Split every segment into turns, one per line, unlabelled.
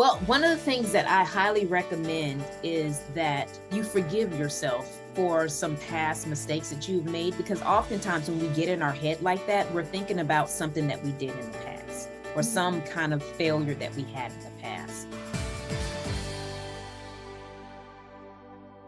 Well, one of the things that I highly recommend is that you forgive yourself for some past mistakes that you've made, because oftentimes when we get in our head like that, we're thinking about something that we did in the past or some kind of failure that we had in the past.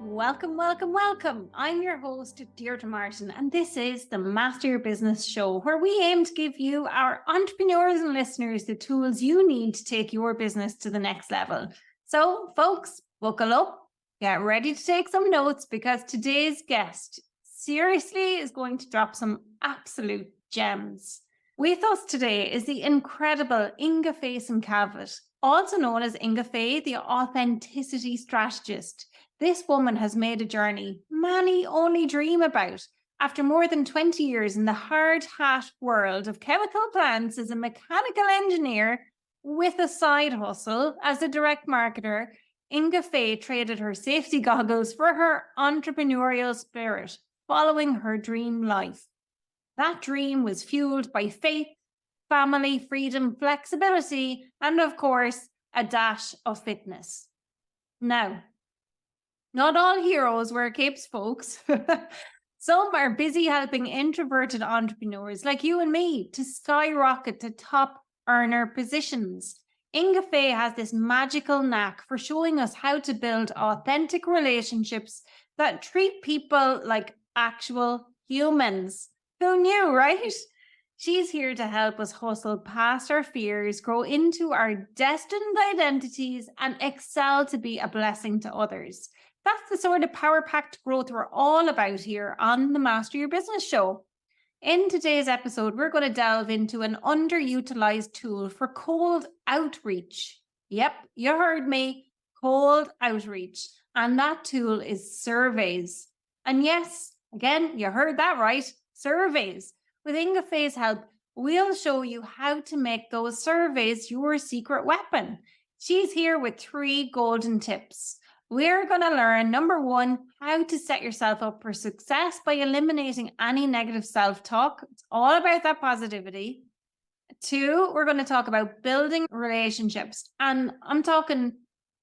Welcome, welcome, welcome. I'm your host, Deirdre Martin, and this is the Master Your Business Show, where we aim to give you, our entrepreneurs and listeners, the tools you need to take your business to the next level. So, folks, buckle up, get ready to take some notes, because today's guest seriously is going to drop some absolute gems. With us today is the incredible Inga Faison-Cavett, also known as Inga Faye, the authenticity strategist. This woman has made a journey many only dream about. After more than 20 years in the hard hat world of chemical plants as a mechanical engineer with a side hustle as a direct marketer, Inga Faye traded her safety goggles for her entrepreneurial spirit, following her dream life. That dream was fueled by faith, family, freedom, flexibility, and of course, a dash of fitness. Now, not all heroes wear capes, folks. Some are busy helping introverted entrepreneurs like you and me to skyrocket to top earner positions. Inga Faye has this magical knack for showing us how to build authentic relationships that treat people like actual humans. Who knew, right? She's here to help us hustle past our fears, grow into our destined identities, and excel to be a blessing to others. That's the sort of power-packed growth we're all about here on the Master Your Business Show. In today's episode, we're going to delve into an underutilized tool for cold outreach. Yep, you heard me, cold outreach. And that tool is surveys. And yes, again, you heard that right, surveys. With Inga Faye's help, we'll show you how to make those surveys your secret weapon. She's here with 3 golden tips. We're going to learn, number 1, how to set yourself up for success by eliminating any negative self-talk. It's all about that positivity. 2, we're going to talk about building relationships. And I'm talking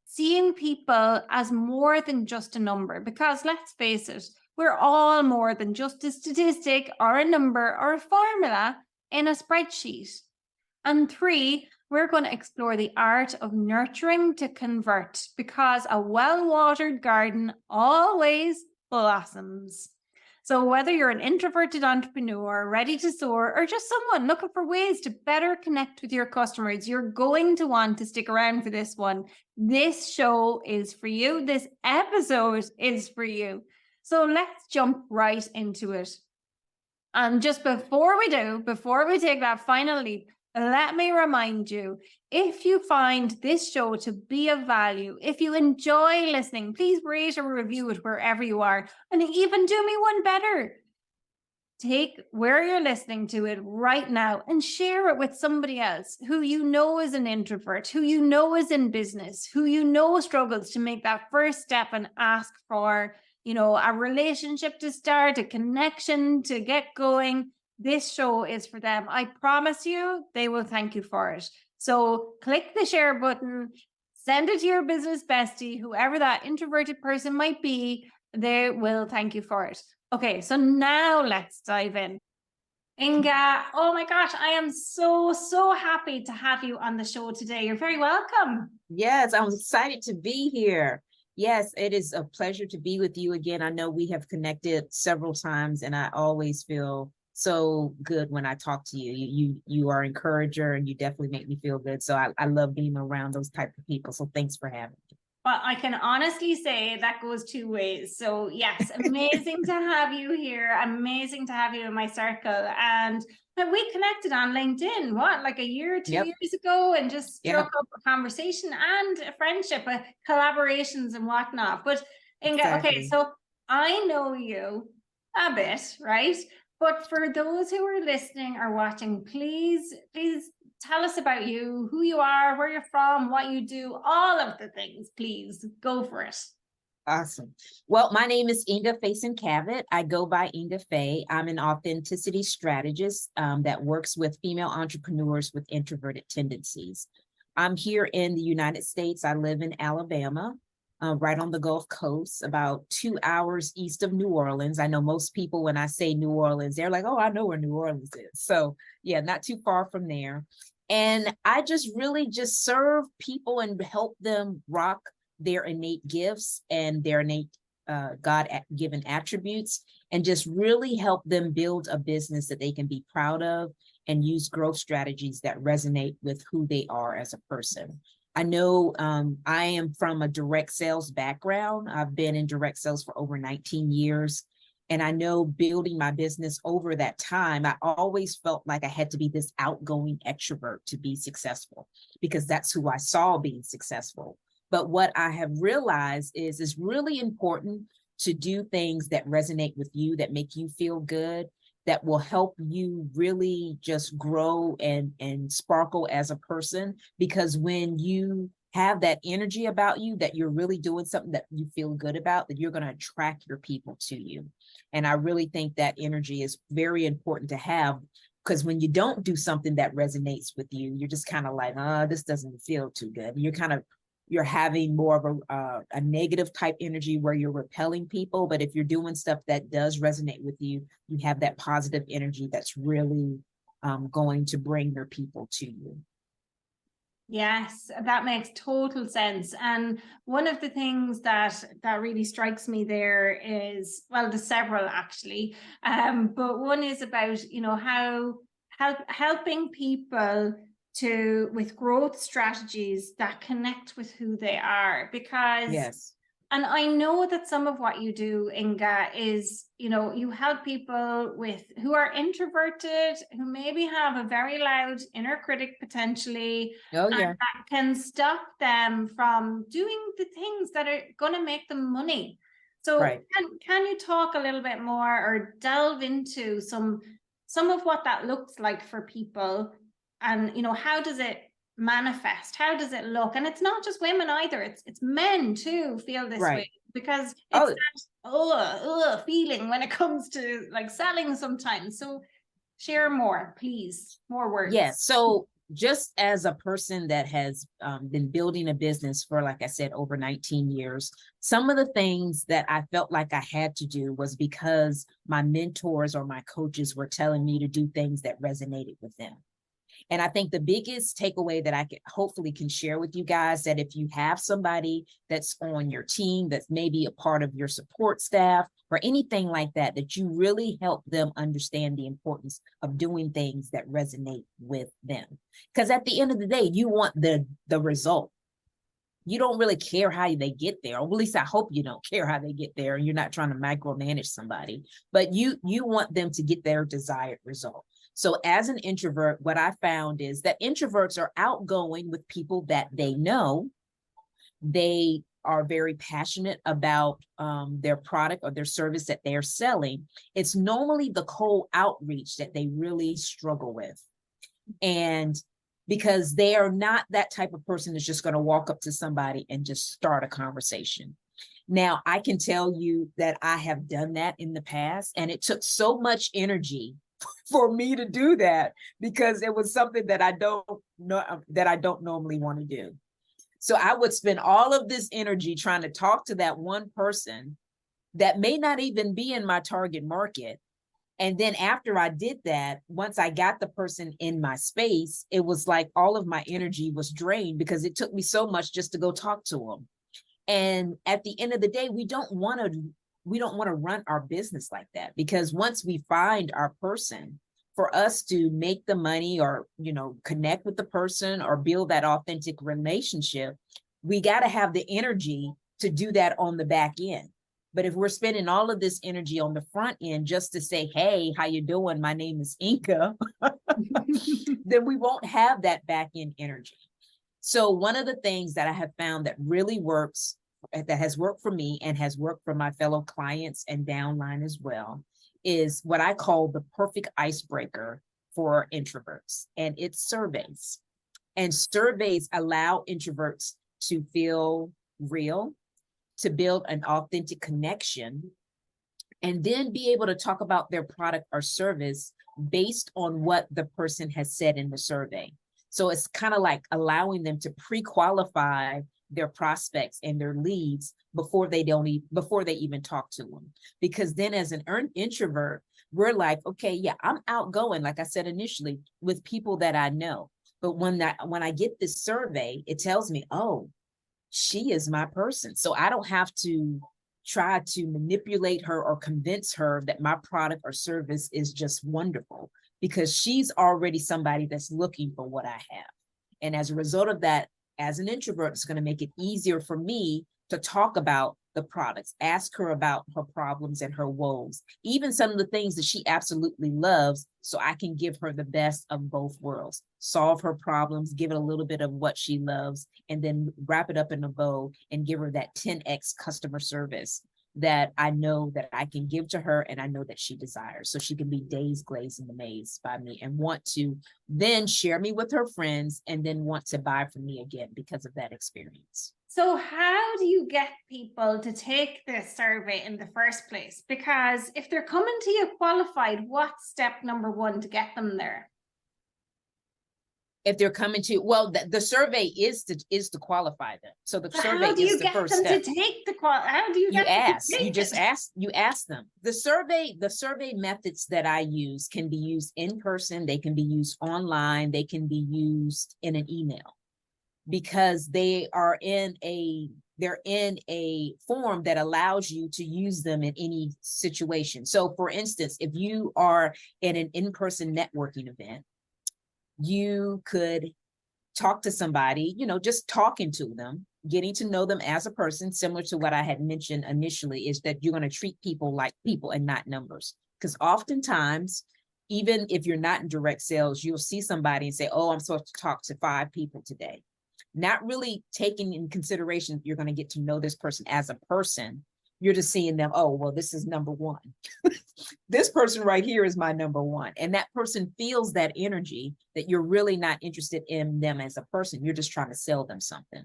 seeing people as more than just a number, because let's face it, we're all more than just a statistic or a number or a formula in a spreadsheet. And 3, we're going to explore the art of nurturing to convert, because a well-watered garden always blossoms. So whether you're an introverted entrepreneur ready to soar, or just someone looking for ways to better connect with your customers, you're going to want to stick around for this one. This show is for you. This episode is for you. So let's jump right into it. And just before we take that final leap, let me remind you, if you find this show to be of value, if you enjoy listening, please rate or review it wherever you are. And even do me one better. Take where you're listening to it right now and share it with somebody else who you know is an introvert, who you know is in business, who you know struggles to make that first step and ask for, a relationship to start, a connection to get going. This show is for them. I promise you, they will thank you for it. So click the share button, send it to your business bestie, whoever that introverted person might be, they will thank you for it. Okay, so now let's dive in. Inga, oh my gosh, I am so happy to have you on the show today. You're very welcome.
Yes, I'm excited to be here. Yes, it is a pleasure to be with you again. I know we have connected several times, and I always feel so good when I talk to you. You are an encourager, and you definitely make me feel good. So I love being around those type of people. So thanks for having me.
Well, I can honestly say that goes 2 ways. So yes, amazing to have you here. Amazing to have you in my circle. And we connected on LinkedIn, like a year or 2 years ago, and just struck up a conversation and a friendship, collaborations and whatnot. But Inga, okay, so I know you a bit, right? But for those who are listening or watching, please tell us about you, who you are, where you're from, what you do, all of the things, please. Go for it.
Awesome. Well, my name is Inga Faison-Cavett. I go by Inga Faye. I'm an authenticity strategist that works with female entrepreneurs with introverted tendencies. I'm here in the United States. I live in Alabama, right on the Gulf Coast, about 2 hours east of New Orleans. I know most people, when I say New Orleans, they're like, oh, I know where New Orleans is. So yeah, not too far from there. And I just really just serve people and help them rock their innate gifts and their innate God-given attributes, and just really help them build a business that they can be proud of and use growth strategies that resonate with who they are as a person. I know I am from a direct sales background. I've been in direct sales for over 19 years. And I know building my business over that time, I always felt like I had to be this outgoing extrovert to be successful, because that's who I saw being successful. But what I have realized is it's really important to do things that resonate with you, that make you feel good, that will help you really just grow and sparkle as a person. Because when you have that energy about you, that you're really doing something that you feel good about, that you're going to attract your people to you. And I really think that energy is very important to have, because when you don't do something that resonates with you, you're just kind of like, oh, this doesn't feel too good. You're having more of a negative type energy where you're repelling people. But if you're doing stuff that does resonate with you, you have that positive energy that's really going to bring your people to you.
Yes, that makes total sense. And one of the things that really strikes me there is, well, there's several actually, but one is about, how helping people with growth strategies that connect with who they are. Because
yes,
and I know that some of what you do, Inga, is, you help people who are introverted, who maybe have a very loud inner critic potentially,
oh
and
yeah,
that can stop them from doing the things that are going to make them money. So
right.
can you talk a little bit more or delve into some of what that looks like for people? And, how does it manifest? How does it look? And it's not just women either. It's men too feel this
Right.
way, because it's
Oh,
that feeling when it comes to like selling sometimes. So share more, please. More
yeah.
words.
So just as a person that has been building a business for, like I said, over 19 years, some of the things that I felt like I had to do was because my mentors or my coaches were telling me to do things that resonated with them. And I think the biggest takeaway that I hopefully can share with you guys, that if you have somebody that's on your team, that's maybe a part of your support staff or anything like that, that you really help them understand the importance of doing things that resonate with them. Because at the end of the day, you want the result. You don't really care how they get there, or at least I hope you don't care how they get there, and you're not trying to micromanage somebody, but you want them to get their desired result. So as an introvert, what I found is that introverts are outgoing with people that they know. They are very passionate about their product or their service that they're selling. It's normally the cold outreach that they really struggle with. And because they are not that type of person that's just going to walk up to somebody and just start a conversation. Now, I can tell you that I have done that in the past, and it took so much energy for me to do that, because it was something that I don't normally want to do. So I would spend all of this energy trying to talk to that one person that may not even be in my target market. And then after I did that, once I got the person in my space, it was like all of my energy was drained, because it took me so much just to go talk to them. And at the end of the day, we don't want to run our business like that, because once we find our person, for us to make the money or, connect with the person or build that authentic relationship, we got to have the energy to do that on the back end. But if we're spending all of this energy on the front end just to say, hey, how you doing? My name is Inga, then we won't have that back end energy. So one of the things that I have found that really works, that has worked for me and has worked for my fellow clients and downline as well, is what I call the perfect icebreaker for introverts. And it's surveys. And surveys allow introverts to feel real, to build an authentic connection, and then be able to talk about their product or service based on what the person has said in the survey. So it's kind of like allowing them to pre-qualify their prospects and their leads before they even talk to them. Because then as an introvert, we're like, okay, yeah, I'm outgoing, like I said initially, with people that I know. But when I get this survey, it tells me, oh, she is my person. So I don't have to try to manipulate her or convince her that my product or service is just wonderful, because she's already somebody that's looking for what I have. And as a result of that, as an introvert, it's going to make it easier for me to talk about the products, ask her about her problems and her woes, even some of the things that she absolutely loves, so I can give her the best of both worlds, solve her problems, give it a little bit of what she loves, and then wrap it up in a bow and give her that 10x customer service that I know that I can give to her, and I know that she desires. So she can be dazed, glazed, and amazed by me, and want to then share me with her friends, and then want to buy from me again because of that experience.
So how do you get people to take this survey in the first place? Because if they're coming to you qualified, what's step number one to get them there?
If they're coming to, well, the survey is to qualify them. So the survey
How do
is
you
the
get
first
them
step.
to take the how do you
You
get them
ask,
to take
you just
it?
ask them. The survey methods that I use can be used in person, they can be used online, they can be used in an email, because they're in a form that allows you to use them in any situation. So for instance, if you are in an in-person networking event, you could talk to somebody, just talking to them, getting to know them as a person, similar to what I had mentioned initially, is that you're going to treat people like people and not numbers. Because oftentimes, even if you're not in direct sales, you'll see somebody and say, oh, I'm supposed to talk to 5 people today. Not really taking in consideration you're going to get to know this person as a person. You're just seeing them, oh, well, this is number one. This person right here is my number one. And that person feels that energy, that you're really not interested in them as a person. You're just trying to sell them something.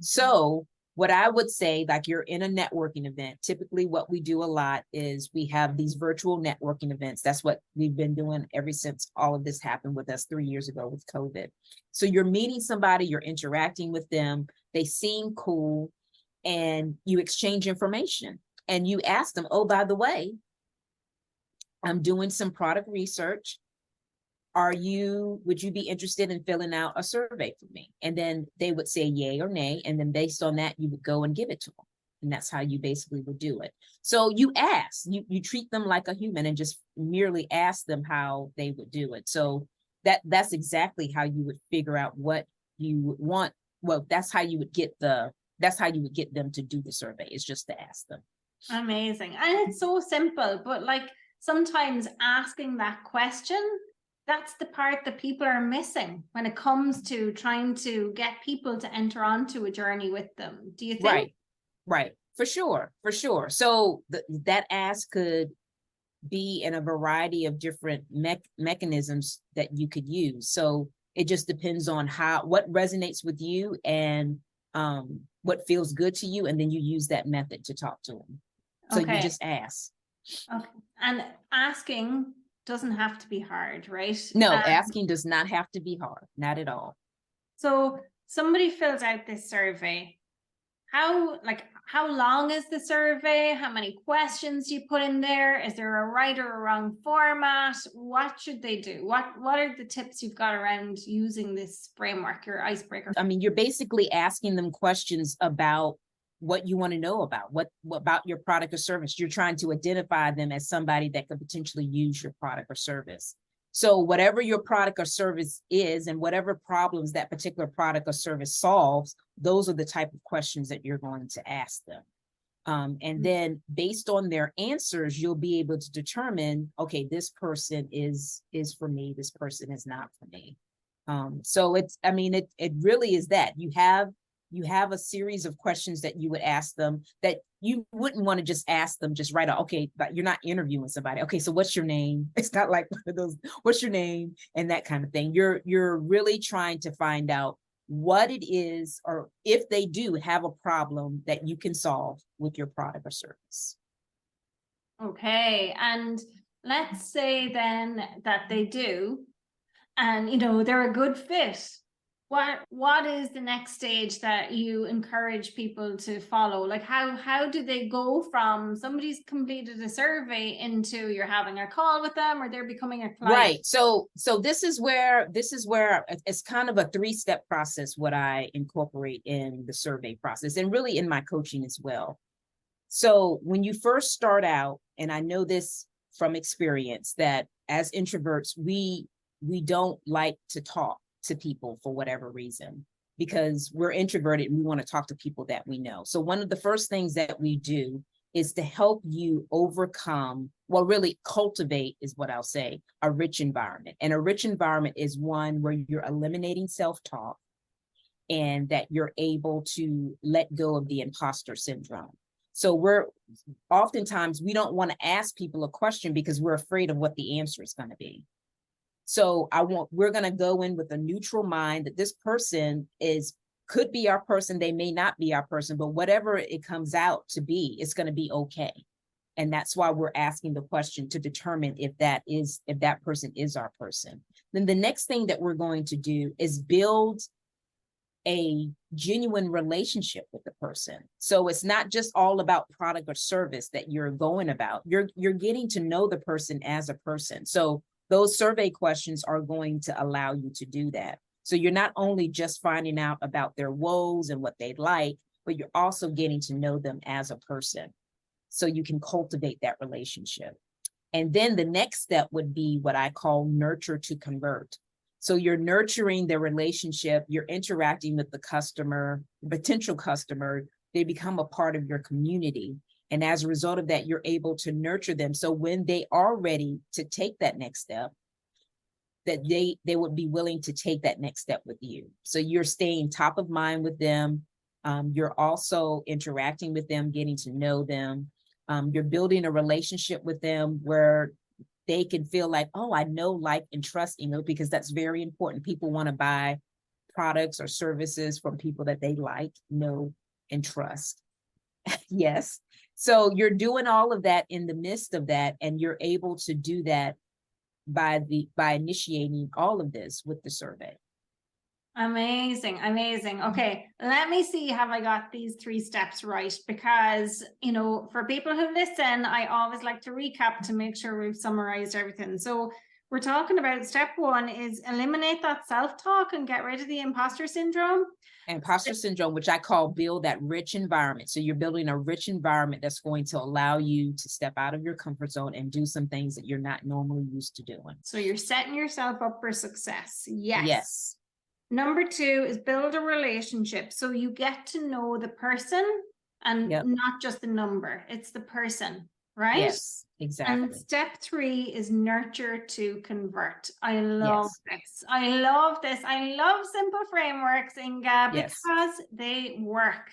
So what I would say, like, you're in a networking event, typically what we do a lot is we have these virtual networking events. That's what we've been doing ever since all of this happened with us 3 years ago with COVID. So you're meeting somebody, you're interacting with them, they seem cool, and you exchange information, and you ask them, oh, by the way, I'm doing some product research. Would you be interested in filling out a survey for me? And then they would say yay or nay. And then based on that, you would go and give it to them. And that's how you basically would do it. So you ask, you treat them like a human and just merely ask them how they would do it. So that's exactly how you would figure out what you would want. Well, that's how you would get them to do the survey, is just to ask them.
Amazing. And it's so simple, but like sometimes asking that question, that's the part that people are missing when it comes to trying to get people to enter onto a journey with them. Do you think?
Right. For sure. So that ask could be in a variety of different mechanisms that you could use. So it just depends on what resonates with you and what feels good to you. And then you use that method to talk to them. So you just ask.
Okay. And asking doesn't have to be hard, right?
No, asking does not have to be hard. Not at all.
So somebody fills out this survey. How long is the survey? How many questions do you put in there? Is there a right or a wrong format? What should they do? What are the tips you've got around using this framework, your icebreaker?
I mean, you're basically asking them questions about what you want to know about, what about your product or service. You're trying to identify them as somebody that could potentially use your product or service. So whatever your product or service is, and whatever problems that particular product or service solves, those are the type of questions that you're going to ask them. And then based on their answers, you'll be able to determine, okay, this person is for me, this person is not for me. So it really is that you have a series of questions that you would ask them that you wouldn't want to just ask them just right out. Okay, but you're not interviewing somebody. Okay, so what's your name? It's not like one of those, what's your name? And that kind of thing. You're really trying to find out what it is, or if they do have a problem that you can solve with your product or service.
Okay, and let's say then that they do. and, you know, they're a good fit, what is the next stage that you encourage people to follow? Like how do they go from somebody's completed a survey into you're having a call with them or they're becoming a client?
Right. So this is where it's kind of a 3-step process, what I incorporate in the survey process and really in my coaching as well. So when you first start out, and I know this from experience, that as introverts, we don't like to talk to people for whatever reason, because we're introverted and we want to talk to people that we know. So one of the first things that we do is to help you overcome, well, really cultivate is what I'll say, a rich environment. And a rich environment is one where you're eliminating self-talk and that you're able to let go of the imposter syndrome. So oftentimes we don't want to ask people a question because we're afraid of what the answer is going to be. So we're going to go in with a neutral mind that this person could be our person. They may not be our person, but whatever it comes out to be, it's going to be okay. And that's why we're asking the question to determine if that person is our person. Then the next thing that we're going to do is build a genuine relationship with the person. So it's not just all about product or service that you're going about. You're getting to know the person as a person. So those survey questions are going to allow you to do that. So you're not only just finding out about their woes and what they like, but you're also getting to know them as a person. So you can cultivate that relationship. And then the next step would be what I call nurture to convert. So you're nurturing the relationship, you're interacting with the customer, potential customer, they become a part of your community. And as a result of that, you're able to nurture them. So when they are ready to take that next step, that they would be willing to take that next step with you. So you're staying top of mind with them. You're also interacting with them, getting to know them. You're building a relationship with them where they can feel like, oh, I know, like, and trust, because that's very important. People want to buy products or services from people that they like, know, and trust. Yes. So you're doing all of that in the midst of that, and you're able to do that by initiating all of this with the survey.
Amazing, amazing. Okay, let me see, have I got these 3 steps right? Because, you know, for people who listen, I always like to recap to make sure we've summarized everything. So we're talking about step 1 is eliminate that self-talk and get rid of the imposter syndrome.
Imposter syndrome, which I call build that rich environment. So you're building a rich environment that's going to allow you to step out of your comfort zone and do some things that you're not normally used to doing.
So you're setting yourself up for success. Yes.
Yes.
Number 2 is build a relationship. So you get to know the person and not just the number, it's the person, right?
Yes, exactly.
And step 3 is nurture to convert. I love this. I love this. I love simple frameworks, Inga, because they work.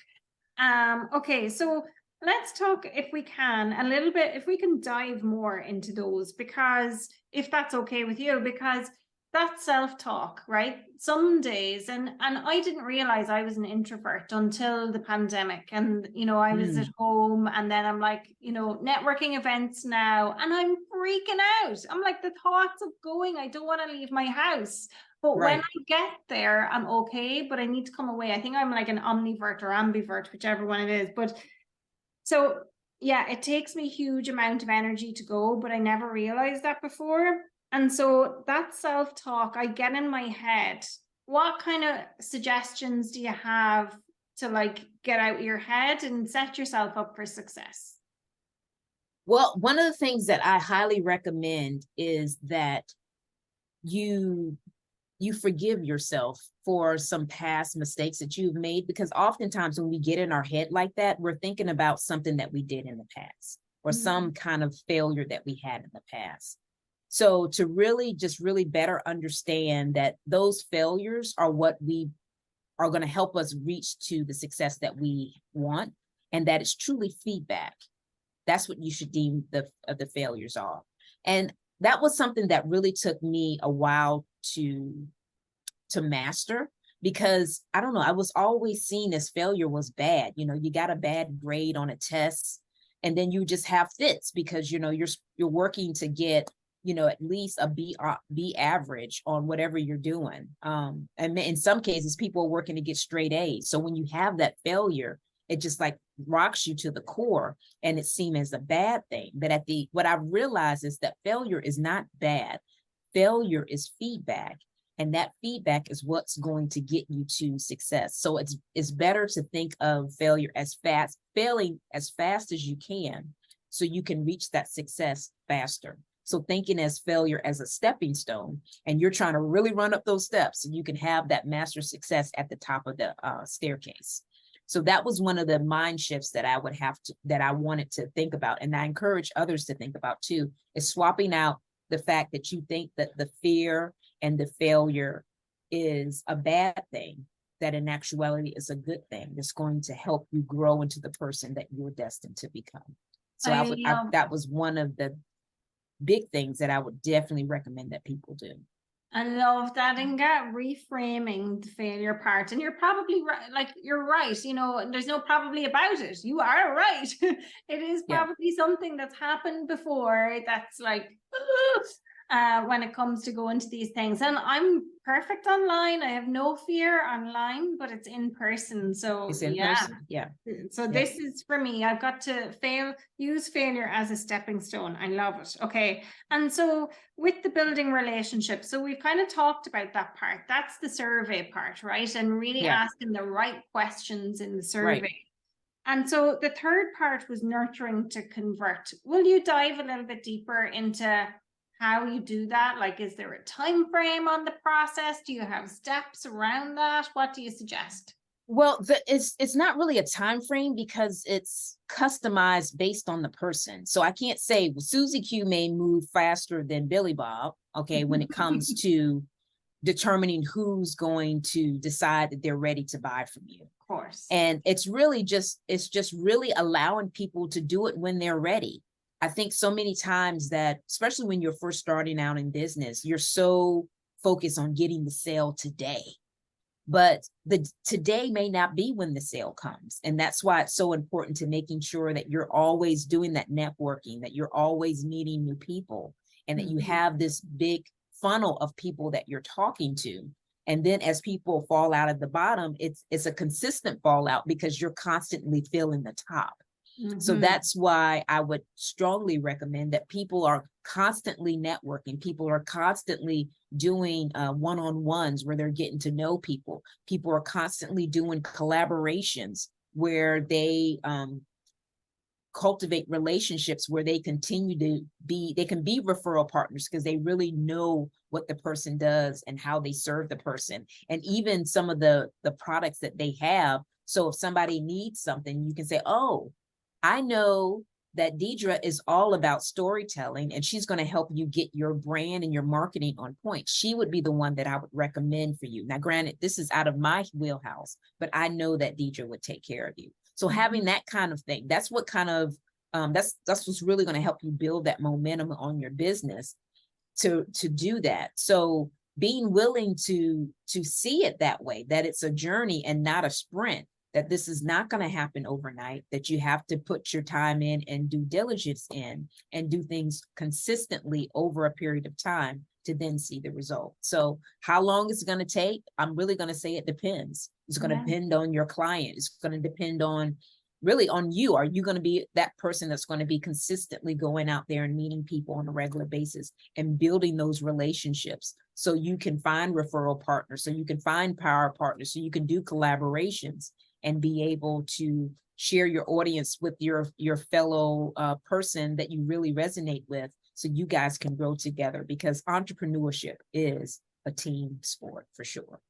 Okay, so let's talk, if we can, a little bit, if we can dive more into those, because if that's okay with you, because that self-talk, right? Some days, and I didn't realize I was an introvert until the pandemic. And, you know, I was at home, and then I'm like, you know, networking events now, and I'm freaking out. I'm like, the thoughts of going, I don't want to leave my house. But when I get there, I'm okay, but I need to come away. I think I'm like an omnivert or ambivert, whichever one it is. But so, yeah, it takes me a huge amount of energy to go, but I never realized that before. And so that self-talk, I get in my head. What kind of suggestions do you have to like get out of your head and set yourself up for success?
Well, one of the things that I highly recommend is that you forgive yourself for some past mistakes that you've made, because oftentimes when we get in our head like that, we're thinking about something that we did in the past or some kind of failure that we had in the past. So to really better understand that those failures are what we are going to help us reach to the success that we want, and that it's truly feedback. That's what you should deem the failures are. And that was something that really took me a while to master, because I don't know, I was always seen as failure was bad. You know, you got a bad grade on a test, and then you just have fits because, you know, you're working to get, at least a B average on whatever you're doing. And in some cases, people are working to get straight A's. So when you have that failure, it just like rocks you to the core, and it seems as a bad thing. But what I've realized is that failure is not bad. Failure is feedback. And that feedback is what's going to get you to success. So it's better to think of failing as fast as you can, so you can reach that success faster. So thinking as failure as a stepping stone, and you're trying to really run up those steps so you can have that master success at the top of the staircase. So that was one of the mind shifts that I wanted to think about. And I encourage others to think about too, is swapping out the fact that you think that the fear and the failure is a bad thing, that in actuality is a good thing that's going to help you grow into the person that you're destined to become. So that was one of the big things that I would definitely recommend that people do.
I love that, Inga, reframing the failure part. And you're probably right. Like, you're right. There's no probably about it. You are right. It is probably something that's happened before that's like, when it comes to going to these things. And I'm perfect online. I have no fear online, but it's in person. So
it's in person. Yeah.
So this is for me. I've got to use failure as a stepping stone. I love it. Okay. And so with the building relationships, so we've kind of talked about that part. That's the survey part, right? And really asking the right questions in the survey. Right. And so the third part was nurturing to convert. Will you dive a little bit deeper into how you do that? Like, is there a time frame on the process? Do you have steps around that? What do you suggest?
Well, it's not really a time frame, because it's customized based on the person. So I can't say, well, Susie Q may move faster than Billy Bob, okay, when it comes to determining who's going to decide that they're ready to buy from you.
Of course.
And it's just really allowing people to do it when they're ready. I think so many times that, especially when you're first starting out in business, you're so focused on getting the sale today. But the today may not be when the sale comes. And that's why it's so important to making sure that you're always doing that networking, that you're always meeting new people, and that you have this big funnel of people that you're talking to. And then as people fall out at the bottom, it's a consistent fallout, because you're constantly filling the top. So that's why I would strongly recommend that people are constantly networking. People are constantly doing one-on-ones where they're getting to know people. People are constantly doing collaborations where they cultivate relationships, where they continue to be referral partners, because they really know what the person does and how they serve the person, and even some of the products that they have. So if somebody needs something, you can say, oh, I know that Deidre is all about storytelling, and she's going to help you get your brand and your marketing on point. She would be the one that I would recommend for you. Now, granted, this is out of my wheelhouse, but I know that Deidre would take care of you. So having that kind of thing, that's what kind of, that's what's really going to help you build that momentum on your business to do that. So being willing to see it that way, that it's a journey and not a sprint, that this is not going to happen overnight, that you have to put your time in and due diligence in and do things consistently over a period of time to then see the result. So how long it's going to take, I'm really going to say it depends. It's going to depend on your client. It's going to depend on really on you. Are you going to be that person that's going to be consistently going out there and meeting people on a regular basis and building those relationships, so you can find referral partners, so you can find power partners, so you can do collaborations and be able to share your audience with your fellow person that you really resonate with, so you guys can grow together, because entrepreneurship is a team sport for sure.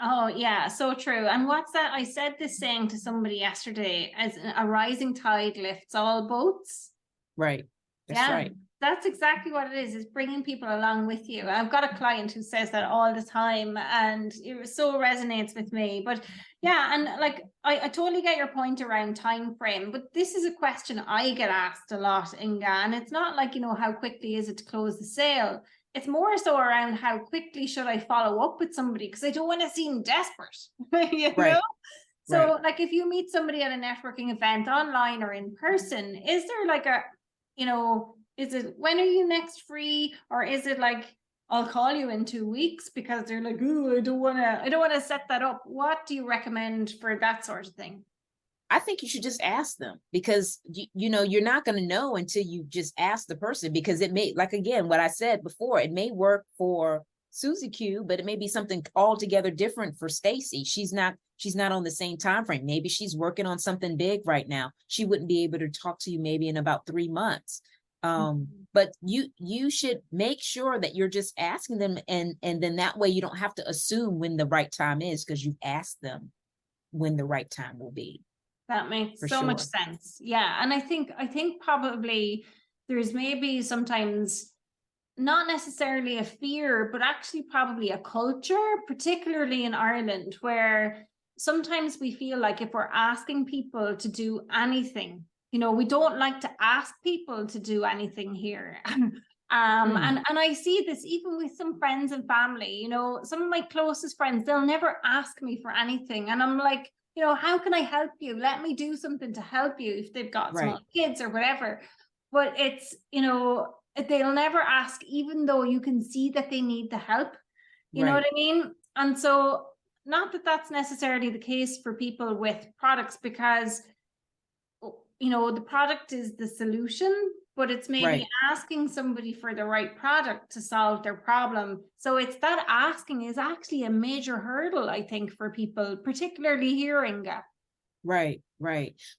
Oh, yeah, so true. And what's that? I said this saying to somebody yesterday, as a rising tide lifts all boats.
Right. That's right.
That's exactly what it is bringing people along with you. I've got a client who says that all the time, and it so resonates with me. But yeah, and like I totally get your point around time frame, but this is a question I get asked a lot, Inga, and it's not like, how quickly is it to close the sale? It's more so around how quickly should I follow up with somebody, because I don't want to seem desperate, know? So like, if you meet somebody at a networking event online or in person, is there like a, Is it, when are you next free? Or is it like, I'll call you in 2 weeks, because they're like, oh, I don't want to set that up. What do you recommend for that sort of thing?
I think you should just ask them, because you know, you're not going to know until you just ask the person, because it may, like, again, what I said before, it may work for Susie Q, but it may be something altogether different for Stacy. She's not on the same time frame. Maybe she's working on something big right now. She wouldn't be able to talk to you maybe in about 3 months. But you should make sure that you're just asking them, and then that way you don't have to assume when the right time is, because you've asked them when the right time will be.
That makes
For
so much
sure.
sense. Yeah. And I think probably there's maybe sometimes not necessarily a fear, but actually probably a culture, particularly in Ireland, where sometimes we feel like if we're asking people to do anything, you know, we don't like to ask people to do anything here. And I see this even with some friends and family, you know, some of my closest friends, they'll never ask me for anything. And I'm like, you know, how can I help you? Let me do something to help you if they've got small kids or whatever. But it's, you know, they'll never ask, even though you can see that they need the help. You know what I mean? And so, not that that's necessarily the case for people with products, because, you know, the product is the solution, but it's maybe asking somebody for the right product to solve their problem. So it's that asking is actually a major hurdle, I think, for people, particularly here, Inga.
Right.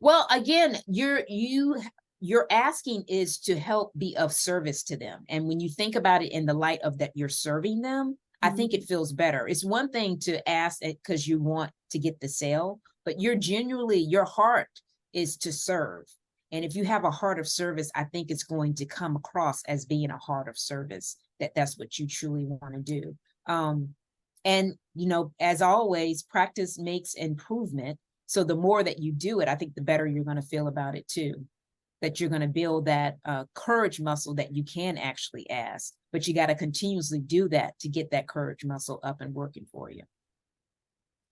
Well, again, your asking is to help be of service to them. And when you think about it in the light of that you're serving them, I think it feels better. It's one thing to ask it because you want to get the sale, but you're genuinely, your heart is to serve. And if you have a heart of service, I think it's going to come across as being a heart of service, that's what you truly want to do. And, you know, as always, practice makes improvement. So the more that you do it, I think the better you're going to feel about it too. That you're going to build that courage muscle that you can actually ask, but you got to continuously do that to get that courage muscle up and working for you.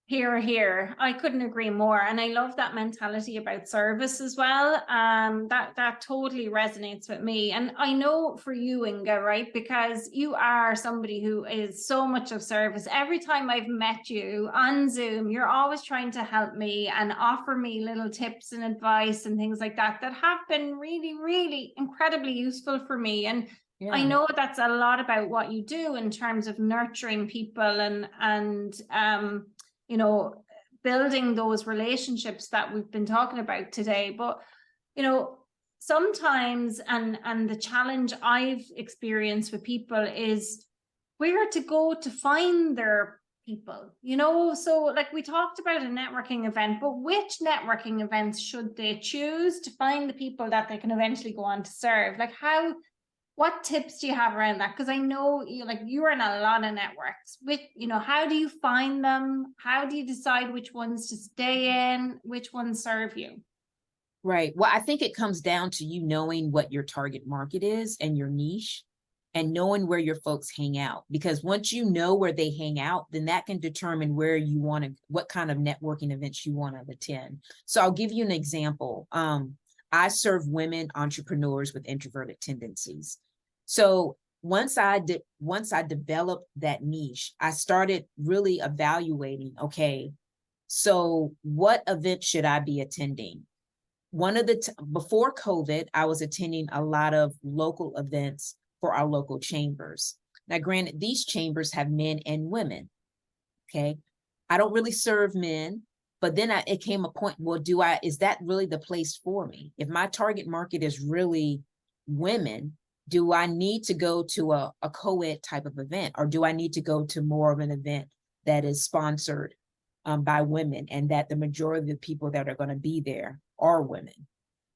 Here. I couldn't agree more. And I love that mentality about service as well. That totally resonates with me. And I know for you, Inga, right? Because you are somebody who is so much of service. Every time I've met you on Zoom, you're always trying to help me and offer me little tips and advice and things like that have been really, really incredibly useful for me. And I know that's a lot about what you do in terms of nurturing people and you know, building those relationships that we've been talking about today. But, you know, sometimes, and the challenge I've experienced with people is where to go to find their people, you know? So like we talked about a networking event, but which networking events should they choose to find the people that they can eventually go on to serve? Like what tips do you have around that? Because I know you're in a lot of networks. How do you find them? How do you decide which ones to stay in, which ones serve you?
Right. Well, I think it comes down to you knowing what your target market is and your niche, and knowing where your folks hang out. Because once you know where they hang out, then that can determine where you want to, what kind of networking events you want to attend. So I'll give you an example. I serve women entrepreneurs with introverted tendencies. So once I developed that niche, I started really evaluating, okay, so what event should I be attending? Before COVID, I was attending a lot of local events for our local chambers. Now, granted, these chambers have men and women. Okay. I don't really serve men. But then it came a point, well, is that really the place for me? If my target market is really women, do I need to go to a co-ed type of event, or do I need to go to more of an event that is sponsored by women, and that the majority of the people that are going to be there are women?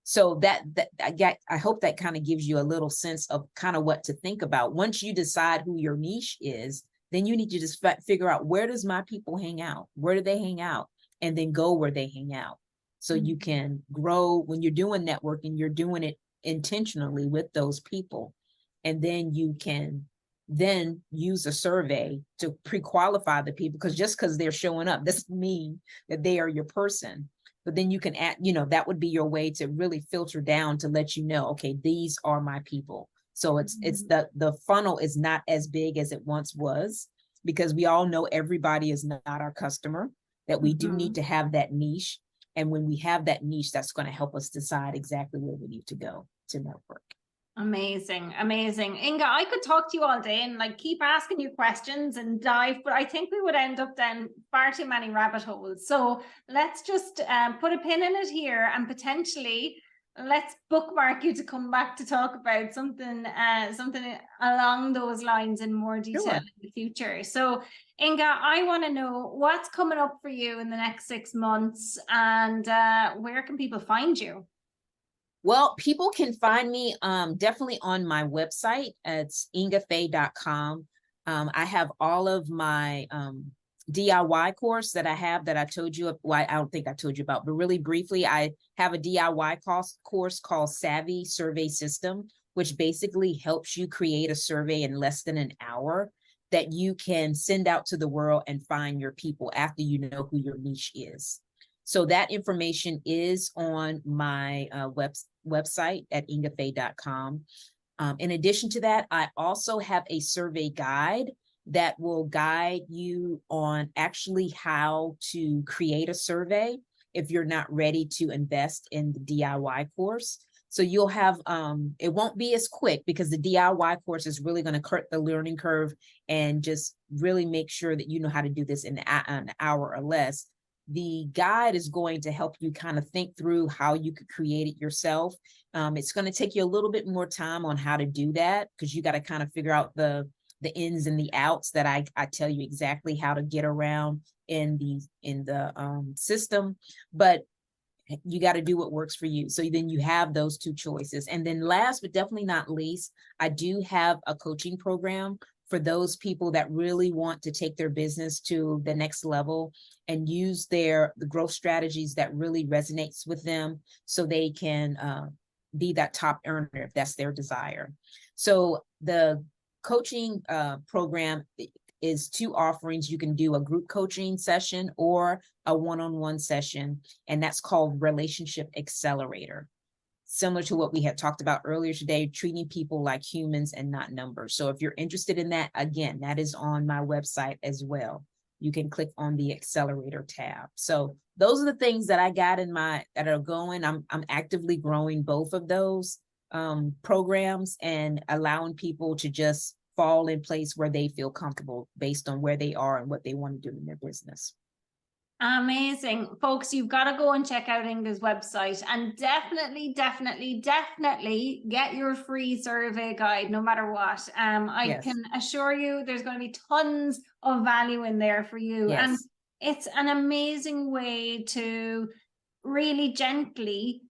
So I hope that kind of gives you a little sense of kind of what to think about. Once you decide who your niche is, then you need to just figure out, where does my people hang out? Where do they hang out? And then go where they hang out. So you can grow. When you're doing networking, you're doing it intentionally with those people. And then you can then use a survey to pre-qualify the people, because just because they're showing up doesn't mean that they are your person. but then you can add, that would be your way to really filter down to let you know, okay, these are my people. So it's the funnel is not as big as it once was, because we all know everybody is not our customer, that we do need to have that niche. And when we have that niche, that's going to help us decide exactly where we need to go to network.
Amazing, amazing. Inga, I could talk to you all day and like keep asking you questions and dive, but I think we would end up down far too many rabbit holes. So let's just put a pin in it here, and potentially let's bookmark you to come back to talk about something along those lines in more detail in the future. So Inga, I want to know what's coming up for you in the next 6 months, and where can people find you?
Well, people can find me definitely on my website. It's ingafaye.com. I have all of my DIY course that I have that I told you, well, I don't think I told you about, but really briefly, I have a DIY course called Savvy Survey System, which basically helps you create a survey in less than an hour that you can send out to the world and find your people after you know who your niche is. So that information is on my website at ingafaye.com. In addition to that, I also have a survey guide that will guide you on actually how to create a survey if you're not ready to invest in the DIY course. So you'll have, it won't be as quick because the DIY course is really going to cut the learning curve and just really make sure that you know how to do this in an hour or less. The guide is going to help you kind of think through how you could create it yourself. It's going to take you a little bit more time on how to do that, because you got to kind of figure out the ins and the outs that I tell you exactly how to get around in the system, but you got to do what works for you. So then you have those two choices. And then last but definitely not least, I do have a coaching program for those people that really want to take their business to the next level and use the growth strategies that really resonates with them, so they can be that top earner if that's their desire. So the coaching program is 2 offerings. You can do a group coaching session or a one-on-one session, and that's called Relationship Accelerator. Similar to what we had talked about earlier today, treating people like humans and not numbers. So if you're interested in that, again, that is on my website as well. You can click on the accelerator tab. So those are the things that I got that are going. I'm actively growing both of those programs and allowing people to just fall in place where they feel comfortable based on where they are and what they want to do in their business.
Amazing. Folks, you've got to go and check out Inga's website, and definitely get your free survey guide no matter what. I can assure you there's going to be tons of value in there for you.
Yes.
And it's an amazing way to really gently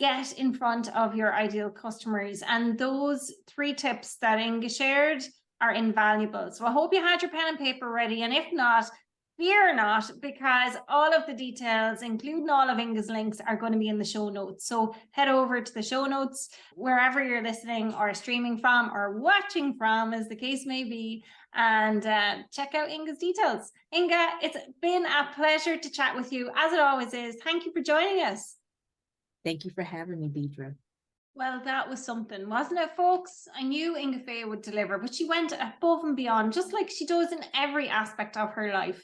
get in front of your ideal customers. And those 3 tips that Inga shared are invaluable. So I hope you had your pen and paper ready. And if not, fear not, because all of the details, including all of Inga's links, are going to be in the show notes. So head over to the show notes, wherever you're listening or streaming from or watching from, as the case may be, and check out Inga's details. Inga, it's been a pleasure to chat with you, as it always is. Thank you for joining us.
Thank you for having me, Deidre.
Well, that was something, wasn't it, folks? I knew Inga Faye would deliver, but she went above and beyond, just like she does in every aspect of her life.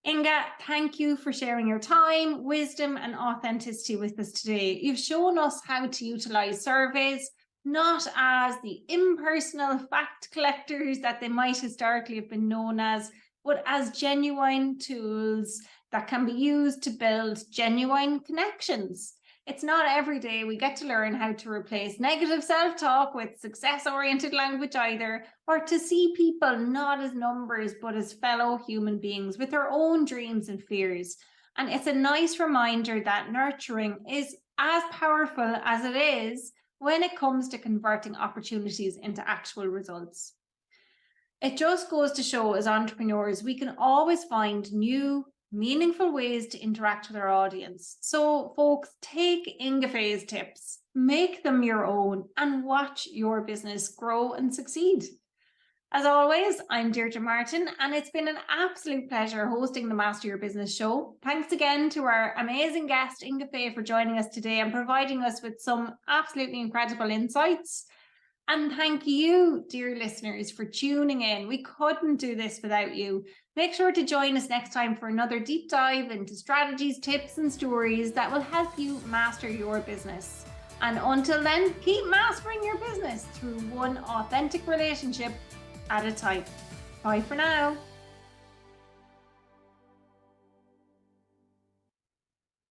Inga, thank you for sharing your time, wisdom, and authenticity with us today. You've shown us how to utilize surveys, not as the impersonal fact collectors that they might historically have been known as, but as genuine tools that can be used to build genuine connections. It's not every day we get to learn how to replace negative self-talk with success-oriented language either, or to see people not as numbers, but as fellow human beings with their own dreams and fears. And it's a nice reminder that nurturing is as powerful as it is when it comes to converting opportunities into actual results. It just goes to show, as entrepreneurs, we can always find new, meaningful ways to interact with our audience. So folks, take Inga Faye's tips, make them your own, and watch your business grow and succeed. As always, I'm Deirdre Martin, and it's been an absolute pleasure hosting the Master Your Business show. Thanks again to our amazing guest, Inga Faye, for joining us today and providing us with some absolutely incredible insights. And thank you, dear listeners, for tuning in. We couldn't do this without you. Make sure to join us next time for another deep dive into strategies, tips, and stories that will help you master your business. And until then, keep mastering your business through one authentic relationship at a time. Bye for now.